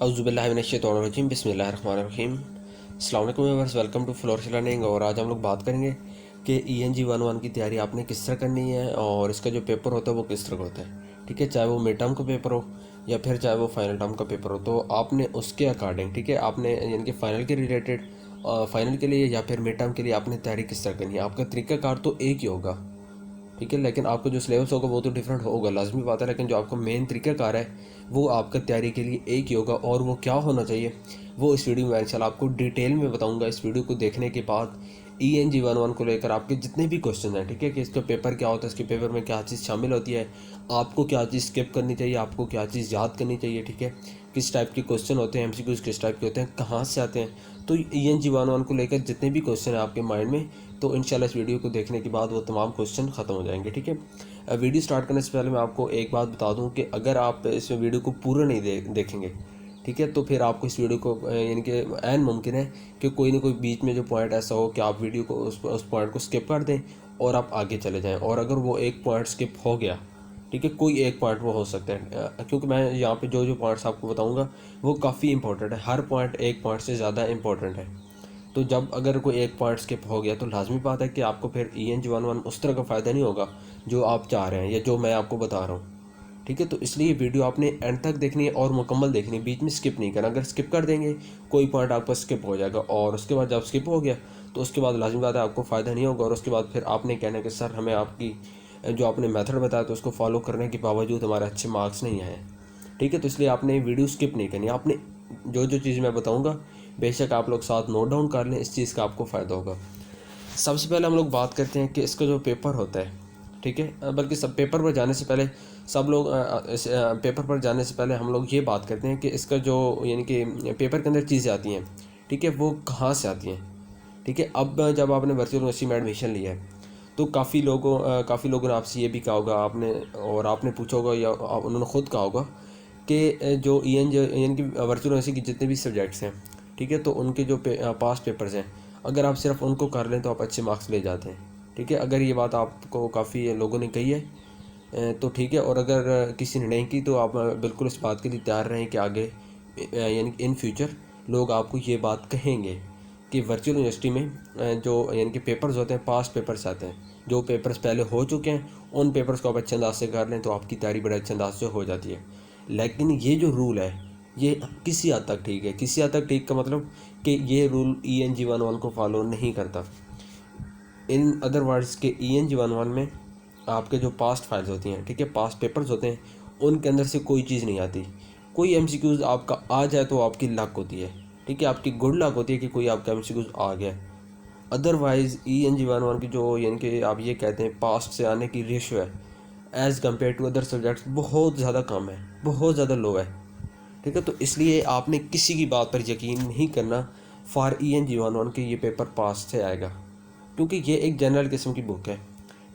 औज़ुबिल्लाहि बिस्मिल्लाहिर्रहमानिर्रहीम। अस्सलाम वालेकुम viewers, welcome to Flourish Learning. और आज हम लोग बात करेंगे कि ENG 1 की तैयारी आपने किस तरह करनी है और इसका जो पेपर होता है वो किस तरह का होता है। ठीक है, चाहे वो मिड टर्म का पेपर हो या फिर चाहे वो फाइनल टर्म का पेपर हो, तो आपने उसके अकॉर्डिंग, ठीक है, आपने यानी कि फ़ाइनल के रिलेटेड फ़ाइनल के लिए या फिर मिड टर्म के लिए आपने तैयारी किस तरह करनी है। आपका तरीक़ाकार तो एक ही होगा, ठीक है, लेकिन आपका जो सिलेबस होगा वो तो डिफरेंट होगा, लाजमी बात है। लेकिन जो आपका मेन तरीक़ाकार है वो आपका तैयारी के लिए एक ही होगा, और वो क्या होना चाहिए वो इस वीडियो में इंशाल्लाह आपको डिटेल में बताऊंगा। इस वीडियो को देखने के बाद ENG 1 को लेकर आपके जितने भी क्वेश्चन हैं, ठीक है, कि इसका पेपर क्या होता है, इसके पेपर में क्या चीज़ शामिल होती है, आपको क्या चीज़ स्किप करनी चाहिए, आपको क्या चीज़ याद करनी चाहिए, ठीक है, किस टाइप के क्वेश्चन होते हैं, MCQs किस टाइप के होते हैं, कहाँ से आते हैं। तो ENG 1 को लेकर जितने भी क्वेश्चन हैं आपके माइंड में, तो इंशाल्लाह इस वीडियो को देखने के बाद वो तमाम क्वेश्चन ख़त्म हो जाएंगे। ठीक है, वीडियो स्टार्ट करने से पहले मैं आपको एक बात बता दूं कि अगर आप इस वीडियो को पूरा नहीं देखेंगे, ठीक है, तो फिर आपको इस वीडियो को यानी कि ऐन मुमकिन है कि कोई ना कोई बीच में जो पॉइंट ऐसा हो कि आप वीडियो को उस पॉइंट को स्किप कर दें और आप आगे चले जाएं। और अगर वो एक पॉइंट स्किप हो गया, ठीक है, कोई एक पॉइंट वो हो सकता है, क्योंकि मैं यहाँ पे जो जो पॉइंट्स आपको बताऊँगा वो काफ़ी इंपॉर्टेंट है। हर पॉइंट एक पॉइंट से ज़्यादा इंपॉर्टेंट है। तो जब अगर कोई एक पॉइंट स्किप हो गया तो लाजमी बात है कि आपको फिर ENG 1 उस तरह का फ़ायदा नहीं होगा जो आप चाह रहे हैं या जो मैं आपको बता रहा हूँ। ठीक है, तो इसलिए वीडियो आपने एंड तक देखनी है और मुकम्मल देखनी है, बीच में स्किप नहीं करना। अगर स्किप कर देंगे कोई पॉइंट आपका स्किप हो जाएगा, और उसके बाद जब स्किप हो गया तो उसके बाद लाजमी बात है आपको फ़ायदा नहीं होगा, और उसके बाद फिर आपने कहना कि सर हमें आपकी जो आपने मेथड बताया तो उसको फॉलो करने के बावजूद हमारे अच्छे मार्क्स नहीं आए। ठीक है, तो इसलिए आपने वीडियो स्किप नहीं करनी। आपने जो जो चीज़ मैं बताऊँगा बेशक आप लोग साथ नोट डाउन कर लें, इस चीज़ का आपको फ़ायदा होगा। सबसे पहले हम लोग बात करते हैं कि इसका जो पेपर होता है, ठीक है, बल्कि सब पेपर पर जाने से पहले सब लोग इस पेपर पर जाने से पहले हम लोग ये बात करते हैं कि इसका जो यानी कि पेपर के अंदर चीज़ें आती हैं, ठीक है, वो कहाँ से आती हैं। ठीक है, अब जब आपने वर्चुअल यूनिवर्सिटी में एडमिशन लिया है तो काफ़ी लोगों ने आपसे ये भी कहा होगा, आपने पूछा होगा या उन्होंने ख़ुद कहा होगा कि जो ENG यानी कि वर्चुअल यूनिवर्सिटी के जितने भी सब्जेक्ट्स हैं, ठीक है, तो उनके जो पास्ट पेपर्स हैं, अगर आप सिर्फ उनको कर लें तो आप अच्छे मार्क्स ले जाते हैं। ठीक है, अगर ये बात आपको काफ़ी लोगों ने कही है तो ठीक है, और अगर किसी ने नहीं की तो आप बिल्कुल इस बात के लिए तैयार रहें कि आगे यानी कि इन फ्यूचर लोग आपको ये बात कहेंगे कि वर्चुअल यूनिवर्सिटी में जो यानी कि पेपर्स होते हैं, पास्ट पेपर्स आते हैं, जो पेपर्स पहले हो चुके हैं उन पेपर्स को आप अच्छे अंदाज से कर लें तो आपकी तैयारी बड़े अच्छे अंदाज से हो जाती है। लेकिन ये जो रूल है ये किसी हद तक ठीक है। किसी हद तक ठीक का मतलब कि ये रूल ENG 1 को फॉलो नहीं करता। इन अदर वर्ड्स के ENG 1 में आपके जो पास्ट फाइल्स होती हैं, ठीक है, पास्ट पेपर्स होते हैं, उनके अंदर से कोई चीज़ नहीं आती। कोई MCQs आपका आ जाए तो आपकी लक होती है, ठीक है, आपकी गुड लक होती है कि कोई आपका MCQs आ गया। अदरवाइज़ ENG 1 की जो यानी कि आप ये कहते हैं पास्ट से आने की रेशो है as compared to other subjects बहुत ज़्यादा कम है, बहुत ज़्यादा लो है। ठीक है, तो इसलिए आपने किसी की बात पर यकीन नहीं करना फॉर ENG 1 के ये पेपर पास से आएगा, क्योंकि ये एक जनरल किस्म की बुक है।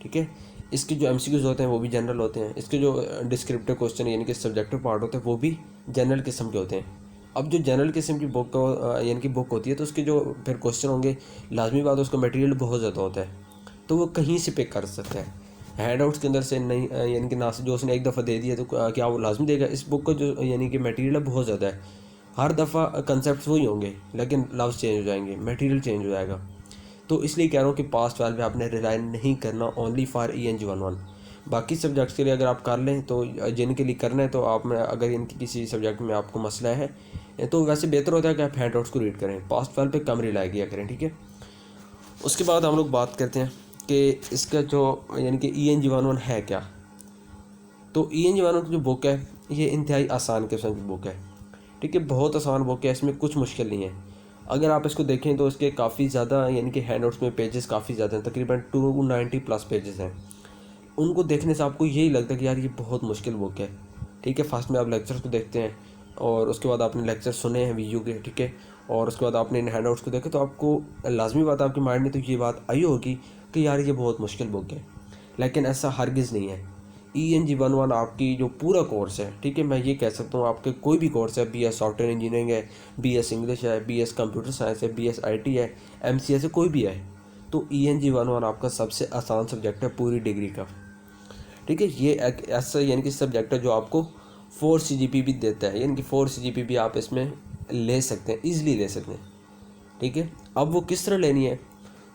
ठीक है, इसके जो MCQs होते हैं वो भी जनरल होते हैं, इसके जो डिस्क्रिप्टिव क्वेश्चन यानी कि सब्जेक्टिव पार्ट होते हैं वो भी जनरल किस्म के होते हैं। अब जो जनरल किस्म की बुक यानी कि बुक होती है तो उसके जो फिर क्वेश्चन होंगे, लाजमी बात है उसका मटेरियल बहुत ज़्यादा होता है, तो वो कहीं से पिक कर सकता है। हैंड आउट्स के अंदर से नहीं, यानी कि ना से जो उसने एक दफ़ा दे दिया तो क्या वो लाजमी देगा। इस बुक का जो यानी कि मटेरियल है बहुत ज़्यादा है, हर दफ़ा कंसेप्ट वही होंगे लेकिन लफ्ज़ चेंज हो जाएंगे, मटेरियल चेंज हो जाएगा। तो इसलिए कह रहा हूँ कि पास्ट वाले पे आपने रिलाई नहीं करना ओनली फॉर ENG 1। बाकी सब्जेक्ट्स के लिए अगर आप कर लें तो जिनके लिए करना है तो आप में अगर इनकी किसी सब्जेक्ट में आपको मसला है तो वैसे बेहतर होता है कि आप हैंड आउट्स को रीड करें, पास्ट वाले पे कम रिलाई किया करें। ठीक है, उसके बाद हम लोग बात करते हैं कि इसका जो यानी कि ENG 1 है क्या। तो ENG 1 की जो बुक है ये इंतहाई आसान किस्म की बुक है। ठीक है, बहुत आसान बुक है, इसमें कुछ मुश्किल नहीं है। अगर आप इसको देखें तो इसके काफ़ी ज़्यादा यानी कि हैंड आउट्स में पेजेस काफ़ी ज़्यादा हैं, तकरीबन 290 प्लस पेजेस हैं। उनको देखने से आपको यही लगता है कि यार ये बहुत मुश्किल बुक है। ठीक है, फर्स्ट में आप लेक्चर्स को देखते हैं और उसके बाद आपने लेक्चर सुने हैं वीडियो के, ठीक है, और उसके बाद आपने इन हैंड आउट्स को देखे तो आपको लाजमी बात आपके माइंड में तो ये बात आई होगी कि यार ये बहुत मुश्किल बुक है। लेकिन ऐसा हरगिज़ नहीं है। ENG 1 आपकी जो पूरा कोर्स है, ठीक है, मैं ये कह सकता हूँ आपके कोई भी कोर्स है, BS सॉफ्टवेयर इंजीनियरिंग है, BS इंग्लिश है, BS कंप्यूटर साइंस है, BS IT है, MCS है, कोई भी है, तो ENG 1 आपका सबसे आसान सब्जेक्ट है पूरी डिग्री का। ठीक है, ये एक ऐसा यानी कि सब्जेक्ट है जो आपको 4 CGP भी देता है, यानी कि 4 CGP भी आप इसमें ले सकते हैं, ईज़िली ले सकते हैं। ठीक है, अब वो किस तरह लेनी है,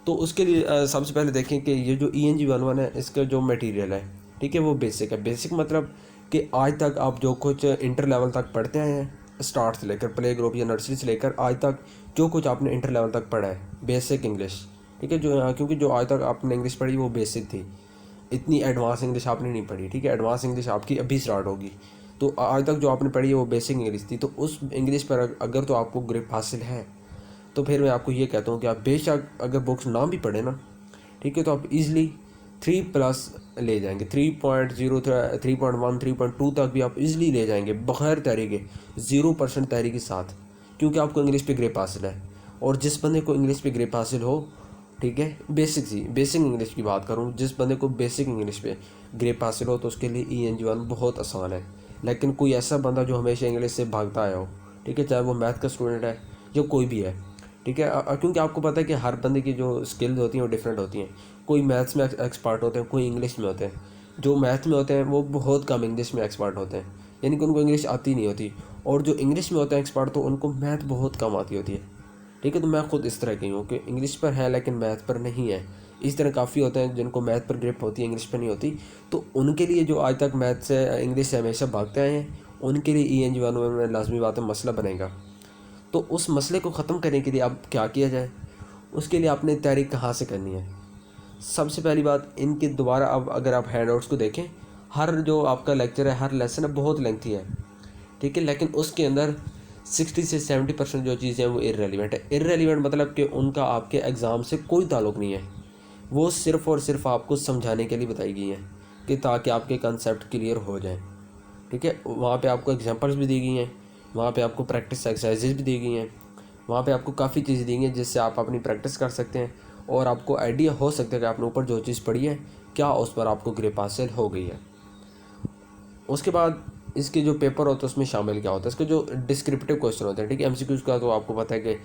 तो उसके लिए सबसे पहले देखें कि ये जो ENG-11 है इसका जो मटेरियल है, ठीक है, वो बेसिक है। बेसिक मतलब कि आज तक आप जो कुछ इंटर लेवल तक पढ़ते आए हैं, स्टार्ट से लेकर प्ले ग्रुप या नर्सरी से लेकर आज तक जो कुछ आपने इंटर लेवल तक पढ़ा है, बेसिक इंग्लिश, ठीक है, क्योंकि जो आज तक आपने इंग्लिश पढ़ी वो बेसिक थी, इतनी एडवांस इंग्लिश आपने नहीं पढ़ी। ठीक है, एडवांस इंग्लिश आपकी अभी स्टार्ट होगी। तो आज तक जो आपने पढ़ी है वो बेसिक इंग्लिश थी। तो उस इंग्लिश पर अगर तो आपको ग्रिप हासिल है, तो फिर मैं आपको ये कहता हूँ कि आप बेशक अगर बुक्स ना भी पढ़े ना, ठीक है, तो आप इजीली 3+ ले जाएंगे, 3.0 3.1 3.2 तक भी आप इजीली ले जाएंगे बग़ैर तहरीके, 0% तहरीक के साथ, क्योंकि आपको इंग्लिश पे ग्रिप हासिल है। और जिस बंदे को इंग्लिश पे ग्रिप हासिल हो, ठीक है, बेसिक इंग्लिश की बात करूँ, जिस बंदे को बेसिक इंग्लिश पे ग्रिप हासिल हो तो उसके लिए ENG-1 बहुत आसान है। लेकिन कोई ऐसा बंदा जो हमेशा इंग्लिश से भागता आया हो, ठीक है, चाहे वो मैथ का स्टूडेंट है या कोई भी है, ठीक है, क्योंकि आपको पता है कि हर बंदे की जो स्किल्स होती हैं वो डिफरेंट होती हैं। कोई मैथ्स में एक्सपर्ट होते हैं, कोई इंग्लिश में होते हैं। जो मैथ में होते हैं वो बहुत कम इंग्लिश में एक्सपर्ट होते हैं, यानी कि उनको इंग्लिश आती नहीं होती। और जो इंग्लिश में होते हैं एक्सपर्ट, तो उनको मैथ बहुत कम आती होती है। ठीक है, तो मैं खुद इस तरह की हूँ कि इंग्लिश पर है लेकिन मैथ पर नहीं है। इस तरह काफ़ी होते हैं जिनको मैथ पर ग्रिप होती है, इंग्लिश पर नहीं होती। तो उनके लिए जो आज तक मैथ से इंग्लिश से हमेशा भागते आए हैं, उनके लिए ENG-1 में लाजमी बात है मसला बनेगा। तो उस मसले को ख़त्म करने के लिए अब क्या किया जाए, उसके लिए आपने तैयारी कहाँ से करनी है। सबसे पहली बात, इनके दोबारा अब अगर आप हैंडआउट्स को देखें, हर जो आपका लेक्चर है, हर लेसन है, बहुत लेंथी है, ठीक है, लेकिन उसके अंदर 60 से 70% जो चीज़ें हैं वो इर्रेलीवेंट है। इर्रेलीवेंट मतलब कि उनका आपके एग्ज़ाम से कोई ताल्लुक़ नहीं है, वो सिर्फ़ और सिर्फ आपको समझाने के लिए बताई गई हैं कि ताकि आपके कंसेप्ट क्लियर हो जाएं। ठीक है, वहाँ पे आपको एग्जांपल्स भी दी गई हैं, वहाँ पे आपको प्रैक्टिस एक्सरसाइजेज भी दी गई हैं, वहाँ पे आपको काफ़ी चीज़ें दी गई हैं जिससे आप अपनी प्रैक्टिस कर सकते हैं और आपको आइडिया हो सकता है कि आपने ऊपर जो चीज़ पढ़ी है क्या उस पर आपको ग्रिप हासिल हो गई है। उसके बाद इसके जो पेपर होता है उसमें शामिल क्या होता है, इसके जो डिस्क्रिप्टिव क्वेश्चन होते हैं, ठीक है, MCQs का तो आपको पता है कि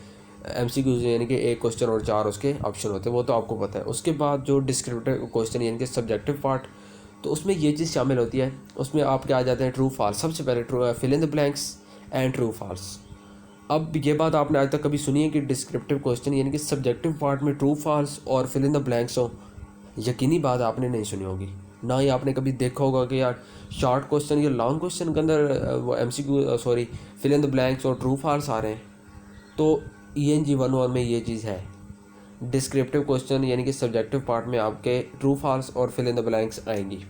MCQs यानी कि एक क्वेश्चन और 4 उसके ऑप्शन होते हैं, वो तो आपको पता है। उसके बाद जो डिस्क्रिप्टिव क्वेश्चन यानी कि सब्जेक्टिव पार्ट, तो उसमें ये चीज़ शामिल होती है। उसमें आपके आ जाते हैं ट्रू फॉल्स, सबसे पहले true fill in the blanks and true false. अब ये बात आपने आज तक कभी सुनी है कि डिस्क्रिप्टिव क्वेश्चन यानी कि सब्जेक्टिव पार्ट में ट्रू फॉल्स और फिल इन द ब्लैंक्स हो? यकीनी बात आपने नहीं सुनी होगी, ना ही आपने कभी देखा होगा कि यार शॉर्ट क्वेश्चन या लॉन्ग क्वेश्चन के अंदर वो फिल इन द ब्लैंक्स और ट्रू फॉल्स आ रहे हैं। तो ENG-1 में ये चीज़ है, डिस्क्रिप्टिव क्वेश्चन यानी कि सब्जेक्टिव पार्ट में आपके ट्रू फॉल्स और फिल इन द ब्लैंक्स आएंगी।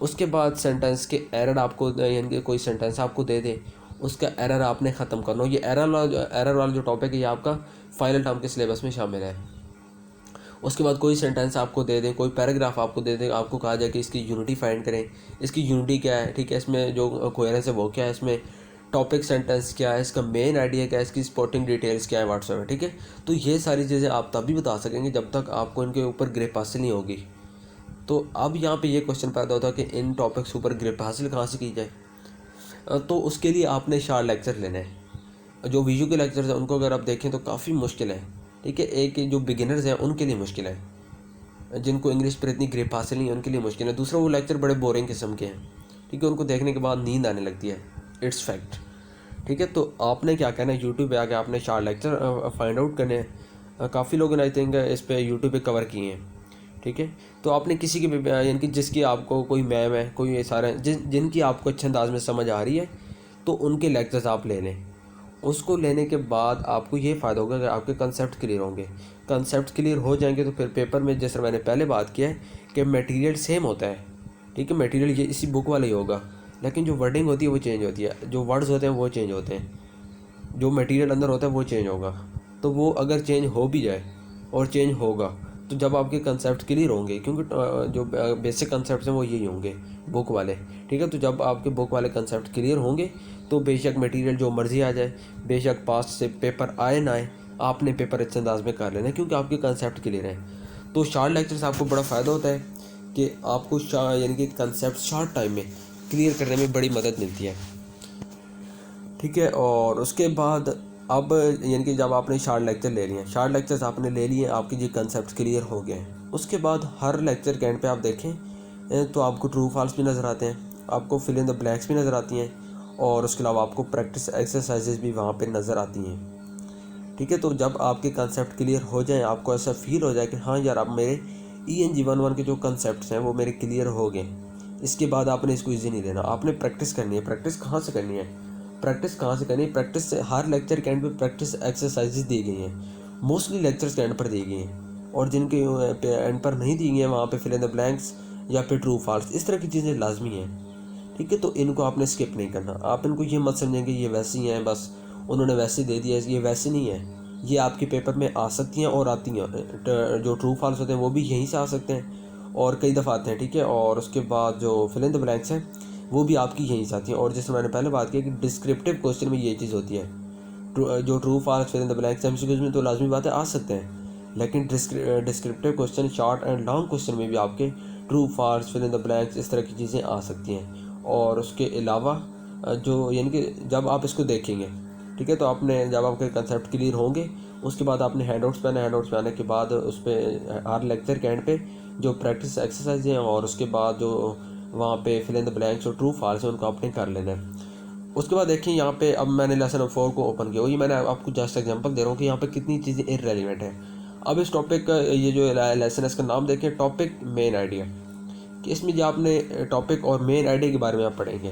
उसके बाद सेंटेंस के एरर आपको, यानी कि कोई सेंटेंस आपको दे दे, उसका एरर आपने ख़त्म करना हो। ये एरर वाला जो टॉपिक है ये आपका फाइनल टर्म के सिलेबस में शामिल है। उसके बाद कोई सेंटेंस आपको दे दें, कोई पैराग्राफ आपको दे दें, आपको कहा जाए कि इसकी यूनिटी फाइंड करें, इसकी यूनिटी क्या है, ठीक है, इसमें जो कोहेरेंस है वो क्या है, इसमें टॉपिक सेंटेंस क्या है, इसका मेन आइडिया क्या है, इसकी स्पोर्टिंग डिटेल्स क्या है व्हाट्सएप में, ठीक है। तो ये सारी चीज़ें आप तभी बता सकेंगे जब तक आपको इनके ऊपर ग्रिप हासिल नहीं होगी। तो अब यहाँ पे ये क्वेश्चन पैदा होता है कि इन टॉपिक्स ऊपर ग्रिप हासिल कहाँ से की जाए। तो उसके लिए आपने शार्ट लेक्चर लेने हैं। जो वीडियो के लेक्चर्स हैं उनको अगर आप देखें तो काफ़ी मुश्किल है, ठीक है। एक जो बिगिनर्स हैं उनके लिए मुश्किल है, जिनको इंग्लिश पर इतनी ग्रिप हासिल नहीं है उनके लिए मुश्किल है। दूसरा, वो लेक्चर बड़े बोरिंग किस्म के हैं, ठीक है, उनको देखने के बाद नींद आने लगती है, इट्स फैक्ट, ठीक है। तो आपने क्या कहना है, यूट्यूब पे आके आपने शार्ट लेक्चर फाइंड आउट करने हैं। काफ़ी लोगों ने आई थिंक इस पर यूट्यूब पे कवर किए हैं, ठीक है। तो आपने किसी की भी, यानी कि जिसकी आपको कोई मैम है, कोई ये सारे जिनकी आपको अच्छे अंदाज में समझ आ रही है, तो उनके लेक्चर्स आप ले लें। उसको लेने के बाद आपको ये फ़ायदा होगा कि आपके कंसेप्ट क्लियर होंगे। कंसेप्ट क्लियर हो जाएंगे तो फिर पेपर में, जैसे मैंने पहले बात किया है कि मटेरियल सेम होता है, ठीक है, मटेरियल ये इसी बुक वाला ही होगा, लेकिन जो वर्डिंग होती है वो चेंज होती है, जो वर्ड्स होते हैं वो चेंज होते हैं, जो मटेरियल अंदर होता है वो चेंज होगा। तो वो अगर चेंज हो भी जाए और चेंज होगा तो जब आपके कंसेप्ट क्लियर होंगे, क्योंकि जो बेसिक कंसेप्ट हैं वो यही होंगे बुक वाले, ठीक है। तो जब आपके बुक वाले कंसेप्ट क्लियर होंगे तो बेशक मटेरियल जो मर्ज़ी आ जाए, बेशक पास से पेपर आए ना आए, आपने पेपर अच्छे अंदाज में कर लेना है क्योंकि आपके कंसेप्ट क्लियर हैं। तो शार्ट लेक्चर से आपको बड़ा फ़ायदा होता है कि आपको यानी कि कंसेप्ट शॉर्ट टाइम में क्लियर करने में बड़ी मदद मिलती है, ठीक है। और उसके बाद अब यानी कि जब आपने शार्ट लेक्चर ले लिए, शार्ट लेक्चर्स आपने ले लिए, आपके जो कंसेप्ट क्लियर हो गए हैं, उसके बाद हर लेक्चर के एंड पे आप देखें तो आपको ट्रू फॉल्स भी नज़र आते हैं, आपको फिल इन द ब्लैंक्स भी नज़र आती हैं, और उसके अलावा आपको प्रैक्टिस एक्सरसाइजेज भी वहाँ पे नज़र आती हैं। ठीक है, तो जब आपके कंसेप्ट क्लियर हो जाए, आपको ऐसा फील हो जाए कि हाँ यार, अब मेरे ENG-11 के जो कंसेप्ट्स हैं वो मेरे क्लियर हो गए, इसके बाद आपने इसको ईजी नहीं लेना, आपने प्रैक्टिस करनी है। प्रैक्टिस कहाँ से करनी है? प्रैक्टिस से हर लेक्चर के एंड पे प्रैक्टिस एक्सरसाइजेज दी गई हैं, मोस्टली लेक्चर्स के एंड पर दी गई हैं, और जिनके एंड पर नहीं दी गई हैं वहाँ पे फिल इन द ब्लैंक्स या फिर ट्रू फॉल्स, इस तरह की चीज़ें लाजमी हैं। ठीक है, तो इनको आपने स्किप नहीं करना। आप इनको ये मत समझेंगे ये वैसी हैं, बस उन्होंने वैसे दे दिया, ये वैसे नहीं है। ये आपके पेपर में आ सकती हैं और आती हैं। जो ट्रू फॉल्स होते हैं वो भी यहीं से आ सकते हैं और कई दफ़ा आते हैं। ठीक है, और उसके बाद जो फिल इन द ब्लैंक्स हैं वो भी आपकी यहीं से आती हैं। और जैसे मैंने पहले बात की कि डिस्क्रिप्टिव क्वेश्चन में ये चीज़ होती है, जो true false fill in the blanks MCQs में तो लाजमी बात है आ सकते हैं, लेकिन descriptive question, short and long question में भी आपके true false fill in the blanks इस तरह की चीज़ें आ सकती हैं। और उसके अलावा जो यानी कि जब आप इसको देखेंगे, ठीक है, तो आपने जब आपके कंसेप्ट क्लियर होंगे उसके बाद आपने हैंडआउट्स पे आने के बाद उस पर हर लेक्चर के एंड पे जो प्रैक्टिस एक्सरसाइज हैं और उसके बाद जो वहाँ पे फिल इन द ब्लैंक्स और ट्रू फॉल्स हैं उनको आपने कर लेना है। उसके बाद देखिए यहाँ पे अब मैंने लेसन नंबर 4 को ओपन किया, वही मैंने आपको जस्ट एग्जांपल दे रहा हूँ कि यहाँ पे कितनी चीज़ें इररेलेवेंट है। अब इस टॉपिक का ये जो लेसन है इसका नाम देखिए, टॉपिक मेन आइडिया, कि इसमें जो आपने टॉपिक और मेन आइडिया के बारे में आप पढ़ेंगे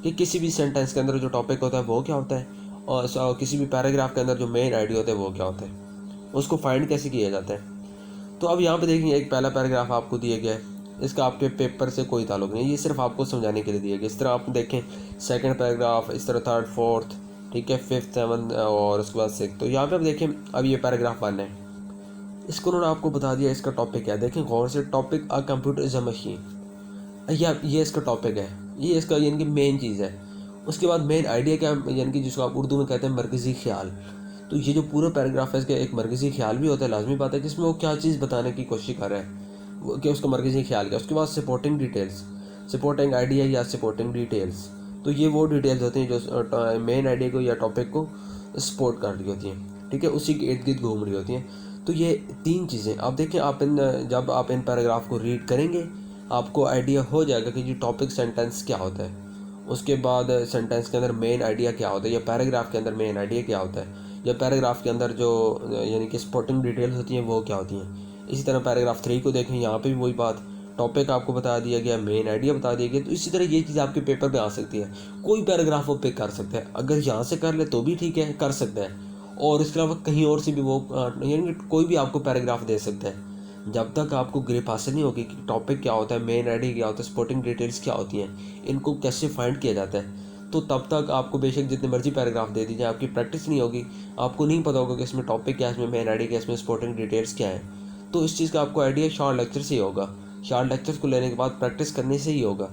कि किसी भी सेंटेंस के अंदर जो टॉपिक होता है वो क्या होता है, और किसी भी पैराग्राफ के अंदर जो मेन आइडिया होता है वो क्या होता है, उसको फाइंड कैसे किया जाता है। तो अब यहाँ पे देखिए एक पहला पैराग्राफ आपको दिया गया है, इसका आपके पेपर से कोई ताल्लुक नहीं, ये सिर्फ आपको समझाने के लिए दिया गया। इस तरह आप देखें सेकंड पैराग्राफ, इस तरह थर्ड, फोर्थ, ठीक है, फिफ्थ, सेवन्थ और उसके बाद सिक्स। तो यहाँ पे अब देखें, अब ये पैराग्राफ 1 है, इसको उन्होंने आपको बता दिया इसका टॉपिक क्या है। देखें गौर से, topic a computer is a machine, या ये इसका टॉपिक है, ये इसका यानी कि मेन चीज़ है। उसके बाद मेन आइडिया क्या, यानी कि जिसको आप उर्दू में कहते हैं मरकज़ी ख्याल। तो ये जो पूरा पैराग्राफ है इसका एक मरकज़ी ख्याल भी होता है, लाजमी बात है कि इसमें वो क्या चीज़ बताने की कोशिश कर रहा है, वो क्या उसका मरकज़ी ख्याल क्या। उसके बाद सपोर्टिंग डिटेल्स, सपोर्टिंग आइडिया या सपोर्टिंग डिटेल्स, तो ये वो डिटेल्स होती हैं जो मेन आइडिया को या टॉपिक को सपोर्ट कर रही होती हैं, ठीक है, उसी के इर्द गिर्द घूम रही होती हैं। तो ये 3 चीज़ें आप देखें, जब आप इन पैराग्राफ को रीड करेंगे आपको आइडिया हो जाएगा कि जी टॉपिक सेंटेंस क्या होता है, उसके बाद सेंटेंस के अंदर मेन आइडिया क्या होता है, या पैराग्राफ के अंदर मेन आइडिया क्या होता है, या पैराग्राफ के अंदर जो यानी कि सपोर्टिंग डिटेल्स होती हैं वो क्या होती हैं। इसी तरह पैराग्राफ 3 को देखें, यहाँ पे भी वही बात, टॉपिक आपको बता दिया गया, मेन आइडिया बता दिया गया। तो इसी तरह ये चीज़ आपके पेपर में आ सकती है, कोई पैराग्राफ वो पिक कर सकता है, अगर यहाँ से कर ले तो भी ठीक है, कर सकता है, और इसके अलावा कहीं और से भी वो यानी कि कोई भी आपको पैराग्राफ दे सकता है। जब तक आपको ग्रिप हासिल नहीं होगी कि टॉपिक क्या होता है, मेन आइडिया क्या होता है, सपोर्टिंग डिटेल्स क्या होती हैं, इनको कैसे फाइंड किया जाता है, तो तब तक आपको बेशक जितने मर्जी पैराग्राफ दे दीजिए, आपकी प्रैक्टिस नहीं होगी, आपको नहीं पता होगा कि इसमें टॉपिक क्या है, इसमें मेन आइडिया क्या है, इसमें सपोर्टिंग डिटेल्स क्या है। तो इस चीज़ का आपको आइडिया शॉर्ट लेक्चर से ही होगा, शॉर्ट लेक्चर्स को लेने के बाद प्रैक्टिस करने से ही होगा।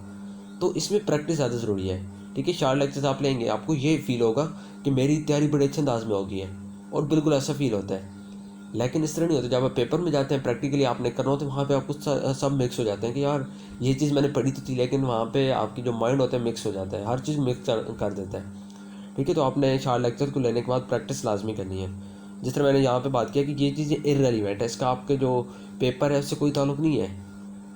तो इसमें प्रैक्टिस ज़्यादा ज़रूरी है। ठीक है, शॉर्ट लेक्चर्स आप लेंगे आपको ये फील होगा कि मेरी तैयारी बड़े अच्छे अंदाज में होगी है, और बिल्कुल ऐसा फील होता है। लेकिन इस तरह नहीं होता, जब आप पेपर में जाते हैं प्रैक्टिकली आपने करना हो तो वहाँ पे आपको सब मिक्स हो जाते हैं कि यार ये चीज़ मैंने पढ़ी तो थी, लेकिन वहाँ पे आपकी जो माइंड होता है मिक्स हो जाता है, हर चीज़ मिक्स कर देता है। ठीक है, तो आपने शॉर्ट लेक्चर को लेने के बाद प्रैक्टिस लाजमी करनी है। जिस तरह मैंने यहाँ पे बात किया कि ये चीज़ें इररेलेवेंट है, इसका आपके जो पेपर है उससे कोई ताल्लुक नहीं है।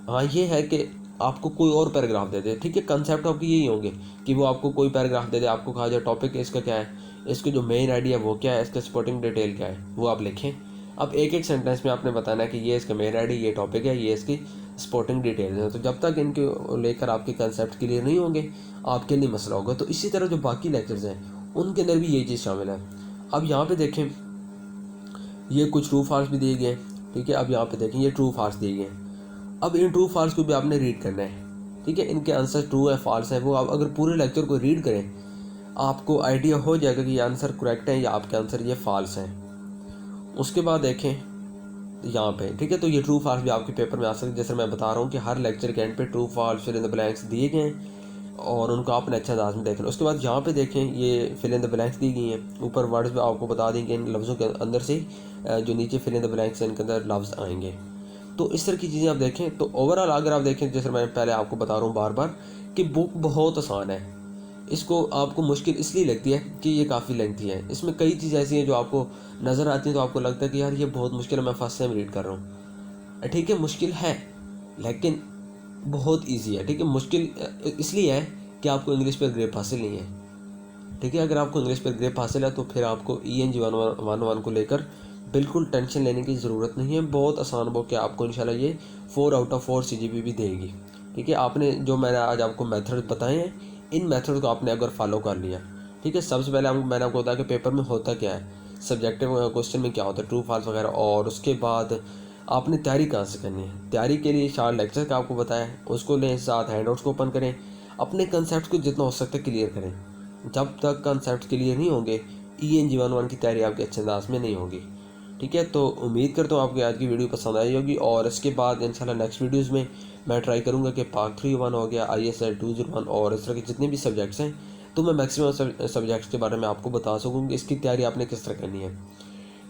हाँ ये है कि आपको कोई और पैराग्राफ दे दे, ठीक है, कंसेप्ट आपके यही होंगे कि वो आपको कोई पैराग्राफ दे दे, आपको कहा जाए टॉपिक इसका क्या है, इसके जो मेन आइडिया वो क्या है, इसका सपोर्टिंग डिटेल क्या है, वो आप लिखें। अब एक एक सेंटेंस में आपने बताना है कि ये इसका मेन आइडिया, ये टॉपिक है, ये इसकी सपोर्टिंग डिटेल्स है। तो जब तक इनके लेकर आपके कंसेप्ट क्लियर नहीं होंगे आपके लिए मसला होगा। तो इसी तरह जो बाकी लेक्चर्स हैं उनके अंदर भी यही चीज़ शामिल है। अब यहाँ पे देखें ये कुछ ट्रू फॉल्स भी दिए गए हैं, ठीक है, अब यहाँ पे देखें ये ट्रू फॉल्स दिए गए हैं। अब इन ट्रू फॉल्स को भी आपने रीड करना है, ठीक है, इनके आंसर ट्रू है फॉल्स है, वो आप अगर पूरे लेक्चर को रीड करें आपको आइडिया हो जाएगा कि ये आंसर करेक्ट है या आपके आंसर ये फॉल्स हैं। उसके बाद देखें यहाँ पे, ठीक है, तो ये ट्रू फॉल्स भी आपके पेपर में आ सकते हैं। जैसे मैं बता रहा हूँ कि हर लेक्चर के एंड पे true false fill in the blanks दिए गए हैं और उनको आपने अच्छे अंदाज में देखना। उसके बाद यहाँ पे देखें ये फिल इन द ब्लैंक्स दी गई हैं, ऊपर वर्ड्स में आपको बता देंगे इन लफ्ज़ों के अंदर से जो नीचे फिल इन द ब्लैंक्स इनके अंदर लफ्ज़ आएंगे। तो इस तरह की चीज़ें आप देखें तो ओवरऑल अगर आप देखें, जैसे मैं पहले आपको बता रहा हूँ बार बार कि बुक बहुत आसान है, इसको आपको मुश्किल इसलिए लगती है कि ये काफ़ी लेंथी है, इसमें कई चीज़ें ऐसी हैं जो आपको नज़र आती हैं तो आपको लगता है कि यार ये बहुत मुश्किल है, मैं फर्स्ट टाइम रीड कर रहा हूँ। ठीक है, मुश्किल है लेकिन बहुत ईजी है। ठीक है, मुश्किल इसलिए है कि आपको इंग्लिश पर ग्रिप हासिल नहीं है, ठीक है। अगर आपको इंग्लिश पर ग्रेप हासिल है तो फिर आपको ENG 111 को लेकर बिल्कुल टेंशन लेने की ज़रूरत नहीं है। बहुत आसान बुक है, आपको इंशाल्लाह ये 4 आउट ऑफ 4 CGP भी देगी। ठीक है, आपने जो मैंने आज आपको मेथड बताए हैं, इन मेथड को आपने अगर फॉलो कर लिया, ठीक है। सबसे पहले मैंने आपको बताया कि पेपर में होता क्या है, सब्जेक्टिव क्वेश्चन में क्या होता है, ट्रू फॉल्स वगैरह, और उसके बाद आपने तैयारी कहाँ से करनी है। तैयारी के लिए 4 लेक्चर का आपको बताया है, उसको लें, साथ हैंडआउट्स को ओपन करें, अपने कंसेप्ट को जितना हो सकता है क्लियर करें। जब तक कंसेप्ट क्लियर नहीं होंगे, ENG 111 की तैयारी आपके अच्छे अंदाज में नहीं होगी। ठीक है, तो उम्मीद करता हूँ आपकी आज की वीडियो पसंद आई होगी, और इसके बाद इंशाल्लाह नेक्स्ट वीडियोज़ में मैं ट्राई करूँगा कि पार्ट 3-1 हो गया, ISL 201 और इस तरह के जितने भी सब्जेक्ट्स हैं, तो मैं मैक्सिमम सब्जेक्ट्स के बारे में आपको बता सकूँ कि इसकी तैयारी आपने किस तरह करनी है।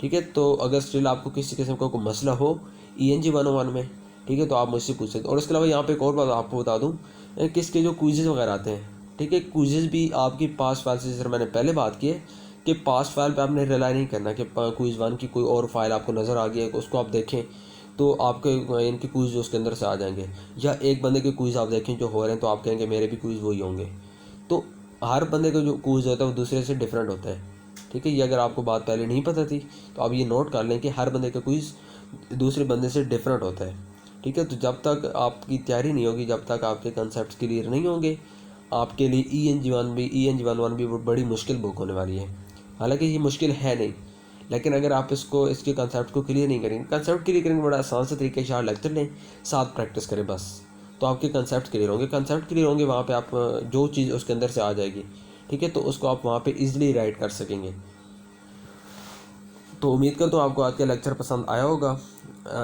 ठीक है, तो अगर स्टिल आपको किसी किस्म का कोई मसला हो ENG 101 में, ठीक है, तो आप मुझसे पूछ सकते हो। और इसके अलावा यहाँ पे एक और बात आपको बता दूँ कि इसके जो क्विज़ वगैरह आते हैं, ठीक है, क्विज़ भी आपकी पास फाइल से, जैसे मैंने पहले बात की है कि पास फाइल पे आपने रिलाई नहीं करना कि क्विज़ 1 की कोई और फाइल आपको नज़र आ गई है, उसको आप देखें तो आपके इनके क्विज़ उसके अंदर से आ जाएंगे, या एक बंदे के क्विज़ आप देखें जो हो रहे हैं तो आप कहेंगे मेरे भी क्विज़ वही होंगे। तो हर बंदे का जो क्विज़ होता है वो दूसरे से डिफरेंट होता है। ठीक है, ये अगर आपको बात पहले नहीं पता थी तो आप ये नोट कर लें कि हर बंदे का क्विज़ दूसरे बंदे से डिफरेंट होता है। ठीक है, तो जब तक आपकी तैयारी नहीं होगी, जब तक आपके कंसेप्ट क्लियर नहीं होंगे, आपके लिए ENG 111 भी बड़ी मुश्किल बुक होने वाली है। हालांकि ये मुश्किल है नहीं, लेकिन अगर आप इसके कंसेप्ट को क्लियर नहीं करेंगे, कंसेप्ट क्लियर करेंगे बड़ा आसान से तरीके से 4 लेक्चर लें, साथ प्रैक्टिस करें बस, तो आपके कंसेप्ट क्लियर होंगे। कंसेप्ट क्लियर होंगे, वहाँ पे आप जो चीज़ उसके अंदर से आ जाएगी, ठीक है, तो उसको आप वहाँ पे इजीली राइट कर सकेंगे। तो उम्मीद करता हूँ आपको आज का लेक्चर पसंद आया होगा।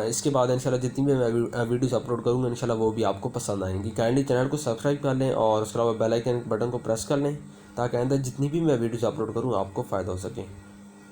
इसके बाद इंशाल्लाह जितनी भी मैं वीडियोस अपलोड करूँगा इंशाल्लाह वो भी आपको पसंद आएंगी। काइंडली चैनल को सब्सक्राइब कर लें और उसके अलावा बेल आइकन बटन को प्रेस कर लें, ताकि आइंदा जितनी भी मैं वीडियोस अपलोड करूँ आपको फ़ायदा हो सके।